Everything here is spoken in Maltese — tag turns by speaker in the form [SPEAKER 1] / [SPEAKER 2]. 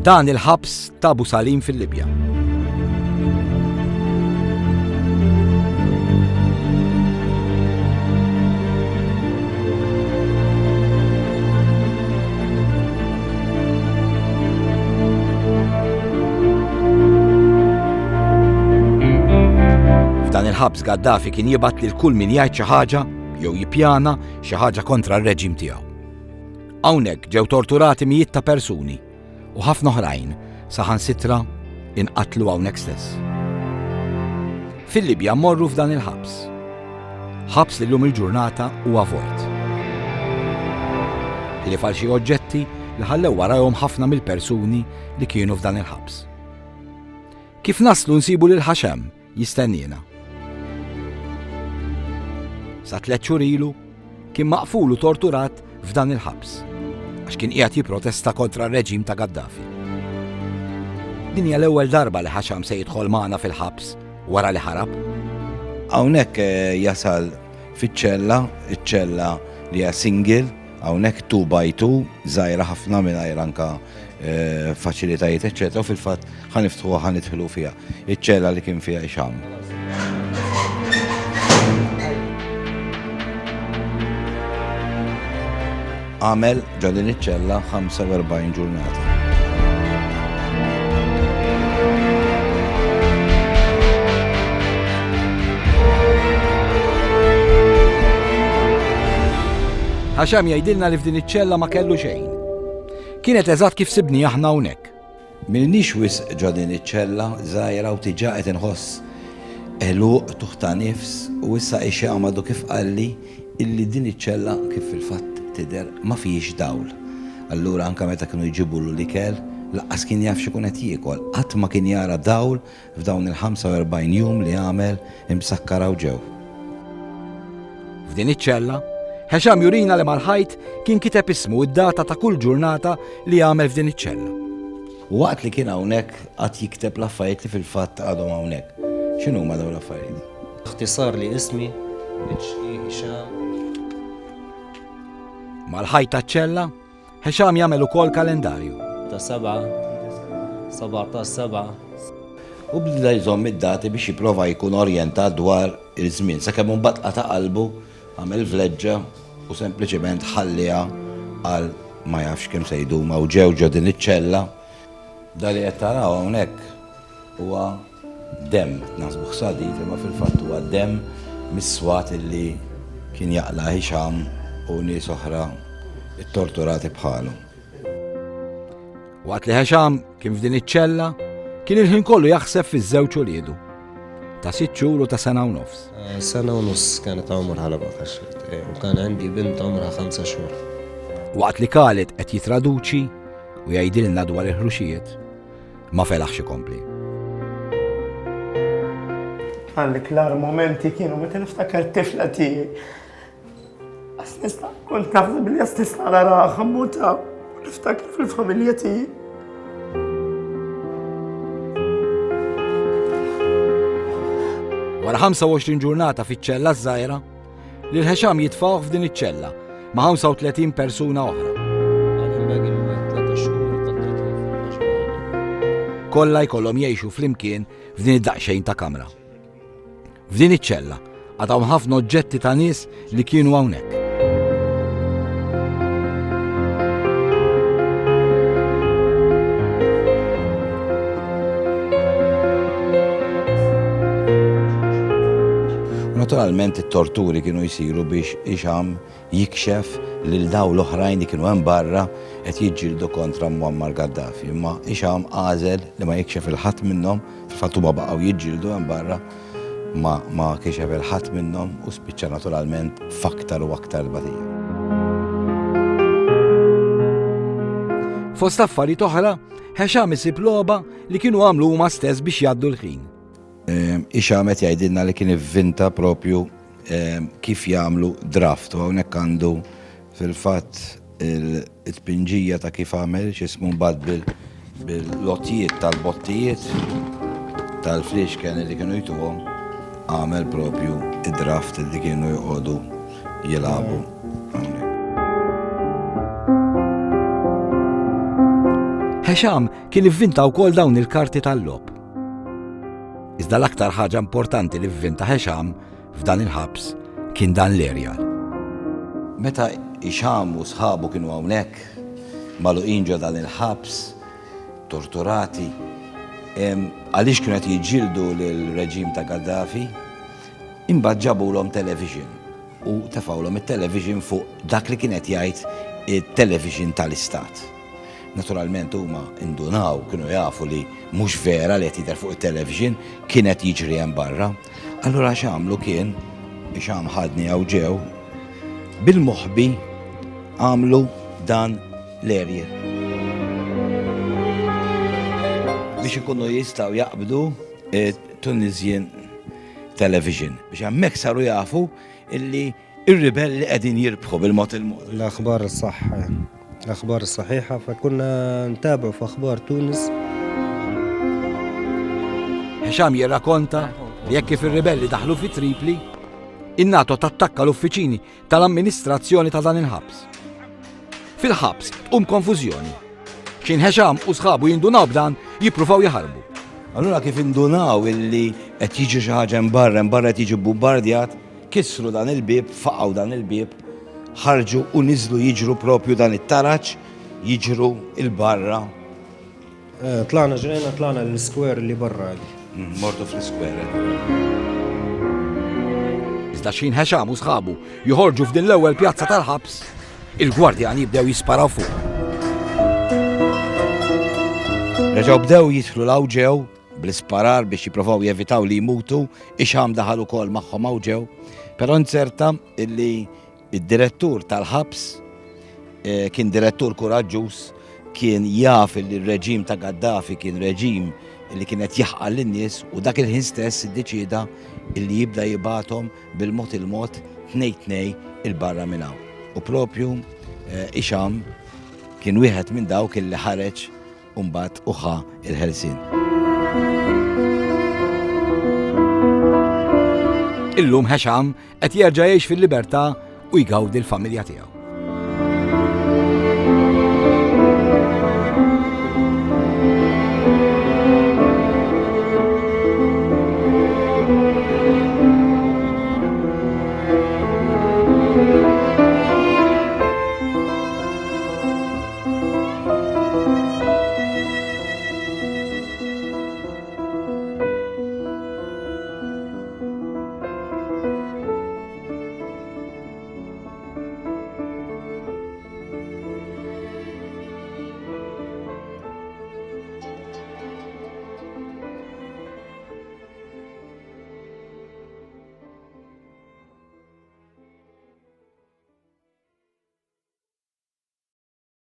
[SPEAKER 1] Dan il-ħabs ta' Abu Salim fil-Libja. F'dan il-ħabs Gaddafi kien jibgħat lil kull min jgħid xi ħaġa jew jippjana xi ħaġa kontra r-reġim tiegħu. Hawnhekk ġew torturati mijiet ta' persuni u ħafna oħrajn saħansitra inqatlu hawnhekk stess. Fil-Libja mmorru f'dan il-ħabs. Ħabs li llum il-ġurnata huwa vojt. Li fal xi oġġetti li ħallew warahom ħafna mill-persuni li kienu f'dan il-ħabs. Kif naslu nsibu lil Ħaxem jistennina. Sa 3 xhur ilu kien maqful u torturat f'dan il-ħabs għax kien qiegħed jipprotesta kontra r-reġim ta' Gaddafi. Din hija l-ewwel darba li Ħaxam se jidħol magħna fil-ħabs wara li ħarab.
[SPEAKER 2] Hawnhekk jasal fiċ-ċella, iċ-ċella li hija single, hawnhekk 2x2, żgħira ħafna mingħajr anke faċilitajiet eċċetera, u fil-fatt ħaniftħuha ħanidħlu fiha. Iċ-ċella li kien fiha Hixam. Għamel ġo din iċ-ċella 45 ġurnata.
[SPEAKER 1] Ħaxam jgħidilna li f'din iċ-ċella ma kellu xejn. Kienet eżatt kif sibni aħna hawnhekk.
[SPEAKER 2] Milniex wisq ġo din iċ-ċella żgħira u tiġà qed inħoss eluq tuħta nifs u issa ixi għamadu kif qalli illi din iċ-ċella kif fil-fatt tidher ma fihiex dawl. Allura anke meta kienu jġibulu l-ikel, laqqas kien jaf x'ikun qed jiekol, qatt ma kien jara dawl f'dawn il-45 jum li għamel imsakkaraw ġew.
[SPEAKER 1] F'din iċ-ċella, Ħaxam jurina li mal-ħajt kien kiteb ismu id-data ta' kull ġurnata li għamel f'din iċ-ċella.
[SPEAKER 2] Waqt li kien hawnhekk qatt jikteb l-affarijiet li fil-fatt għadhom hawnhekk. X'inhuma dawn l-affarijiet?
[SPEAKER 3] اختصار لاسمي هشام.
[SPEAKER 1] Mal-ħajt taċ-ċella, Ħaxam jagħmel ukoll kalendarju.
[SPEAKER 3] ta' 17/7
[SPEAKER 2] U bdila jżomm id-dati biex jipprova jkun orjentat dwar il-żmien. Sakemm imbagħad qata' qalbu għamel vleġġa u sempliċement ħalliha għal ma jafx kemm se jduma u ġew din iċ-ċella. Dan li qed taraw hawnhekk huwa demm, naħsbu ħsadit, imma fil-fatt huwa demm mis-swat illi kien jaqla Hixam u nies oħra torturati bħalu.
[SPEAKER 1] Waqt li Ħaxam kien f'din iċ-ċella, kien il-ħin kollu jaħseb fiż-żewġ uliedu ta' 6 xhur u ta' sena u nofs.
[SPEAKER 3] سنة ونص كانت عمرها لما خشيت وكان عندي بنت عمرها 5 شهور.
[SPEAKER 1] Waqt li Khaled qed jitraduċi u jgħidilna dwar il-ħruxijiet, ma felaħx ikompli.
[SPEAKER 4] Għalli klar momenti kienu meta niftakar tifla tiegħi. Kont naħseb li nisla naraha ħammuta u niftakar fil-familja tiegħi.
[SPEAKER 1] Wara 25 ġurnata fiċ-ċella żgħira, lil Ħaxam jitfgħu f'din iċ-ċella ma' 35 persuna oħra. Kollha jkollhom jgħixu flimkien f'din id-daqsxejn ta' kamra. F'din iċ-ċella għadhom ħafna oġġetti ta' nies li kienu hawnhekk.
[SPEAKER 2] Naturalment it-torturi kienu jsiru biex Hixam jikxef lil daw l-oħrajn li kienu hemm barra qed jiġġieldu kontra Muammar Gaddafi. Imma Hixam għażel li ma jikxef il-ħadd minnhom, fil-fatt huma baqgħu jiġġieldu hemm barra, ma kixef il-ħadd minnhom u spiċċa naturalment f'aktar u aktar batija.
[SPEAKER 1] Fost affarijiet oħra, Ħaxam isib logħba li kienu għamlu huma stess biex jgħaddu l-ħin.
[SPEAKER 2] Hixam qed jgħidilna li kien ivvinta propju kif jagħmlu draft u hawnhekk għandu fil-fatt il-tpinġija ta' kif għamel x'ismu mbagħad bil-lottijiet tal-bottijiet tal-fliexken li kienu jtuhom għamel propju id-draft li kienu jqogħdu jilagħbu hawnhekk.
[SPEAKER 1] Hexam kien ivvinta wkoll dawn il-karti tal-lob. Iżda l-aktar ħaġa importanti li vvinta Hexam f'dan il-ħabs kien dan l-erjal.
[SPEAKER 2] Meta Hixam u sħabu kienu hawnhekk magħluqin ġo dan il-ħabs, torturati, għaliex kienu qed jiġġieldu lill-reġim ta' Gaddafi, imbagħad ġabulhom television u tefawlhom it-television fuq dak li kien qed jgħid it-television tal-Istat. Naturalment huma indunaw, kienu jafu li mhux vera li qed jidher fuq it-television kien qed jiġri hemm barra. Allura x'għamlu kien Hixam ħadni hawn ġew bil-moħħbi għamlu dan l-erjel. Biex ikunu jistgħu jaqbdu Tunisian Television. Biex hemmhekk saru jafu illi ir-ribelli qegħdin jirbħu bil-mod il-mod.
[SPEAKER 3] الأخبار الصحيحة فكنا نتابع في أخبار تونس.
[SPEAKER 1] Hexam jirrakkonta li jekk kif ir-ribelli daħlu fi Tripli, in-NATO tattakka l-uffiċini tal-amministrazzjoni ta' dan il-ħabs. Fil-ħabs konfużjoni. X'in Hexam u sħabu jindunaw b'dan jippruvaw jaħarbu.
[SPEAKER 2] Allura kif indunaw illi qed jiġi xi ħaġa barra qed jiġi bombardjat, kissru dan il-bieb, faqgħu dan il-bieb, ħarġu u niżlu jiġru propju dan it-taraġġ, jiġru il-barra.
[SPEAKER 3] طلعنا للسكوير اللي برا.
[SPEAKER 2] Mortu fl-iskwera.
[SPEAKER 1] Iżda x'in Hexam u sħabu joħorġu f'din l-ewwel pjazza tal-ħabs, il-gwardjani jibdew jisparaw fuq.
[SPEAKER 2] Reġgħu bdew jidħlu l-awġew bl-isparar biex jippruvaw jevitaw li jmutu, Hixam daħal ukoll magħhom awġew, però nċerta illi id-direttur tal-ħabs kien direttur kuraġġuż, kien jaf li r-reġim ta' Gaddafi kien reġim li kien qed jaħqal lin-nies u dak il-ħin stess iddeċieda illi jibda jibgħathom bil-mod il-mod tnej il-barra minn hawn. U propju Hixam kien wieħed minn dawk illi ħareġ u mbagħad uħa il-ħelsien.
[SPEAKER 1] Illum Hexam qed jerġa' jgħix fil-libertà u jgawdi l-familja tiegħu.